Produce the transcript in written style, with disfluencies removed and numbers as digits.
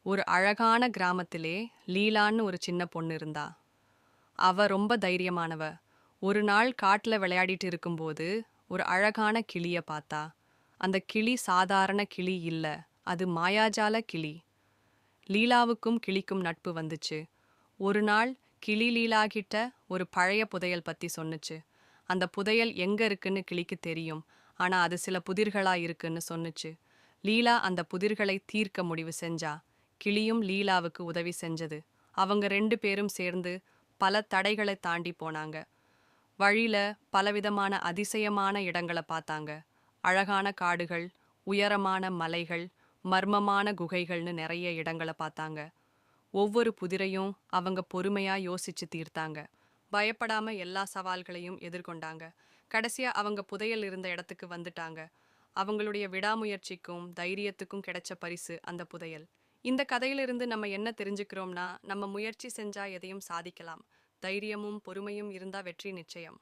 ஒரு அழகான கிராமத்திலே லீலான்னு ஒரு சின்ன பொண்ணு இருந்தா. அவ ரொம்ப தைரியமானவ. ஒரு நாள் காட்டுல விளையாடிட்டு இருக்கும்போது ஒரு அழகான கிளிய பார்த்தா. அந்த கிளி சாதாரண கிளி இல்ல, அது மாயாஜால கிளி. லீலாவுக்கும் கிளிக்கும் நட்பு வந்துச்சு. ஒரு நாள் கிளி லீலா கிட்ட ஒரு பழைய புதையல் பத்தி சொன்னுச்சு. அந்த புதையல் எங்க இருக்குன்னு கிளிக்கு தெரியும், ஆனா அது சில புதிர்களா இருக்குன்னு சொன்னுச்சு. லீலா அந்த புதிர்களை தீர்க்க முடிவு செஞ்சா. கிளியும் லீலாவுக்கு உதவி செஞ்சது. அவங்க ரெண்டு பேரும் சேர்ந்து பல தடைகளை தாண்டி போனாங்க. வழியில பலவிதமான அதிசயமான இடங்களை பார்த்தாங்க. அழகான காடுகள், உயரமான மலைகள், மர்மமான குகைகள்னு நிறைய இடங்களை பார்த்தாங்க. ஒவ்வொரு புதிரையும் அவங்க பொறுமையா யோசிச்சு தீர்த்தாங்க. பயப்படாம எல்லா சவால்களையும் எதிர்கொண்டாங்க. கடைசியா அவங்க புதையல் இருந்த இடத்துக்கு வந்துட்டாங்க. அவங்களுடைய விடாமுயற்சிக்கும் தைரியத்துக்கும் கிடைச்ச பரிசு அந்த புதையல். இந்த கதையிலிருந்து நம்ம என்ன தெரிஞ்சுக்கிறோம்னா, நம்ம முயற்சி செஞ்சா எதையும் சாதிக்கலாம். தைரியமும் பொறுமையும் இருந்தா வெற்றி நிச்சயம்.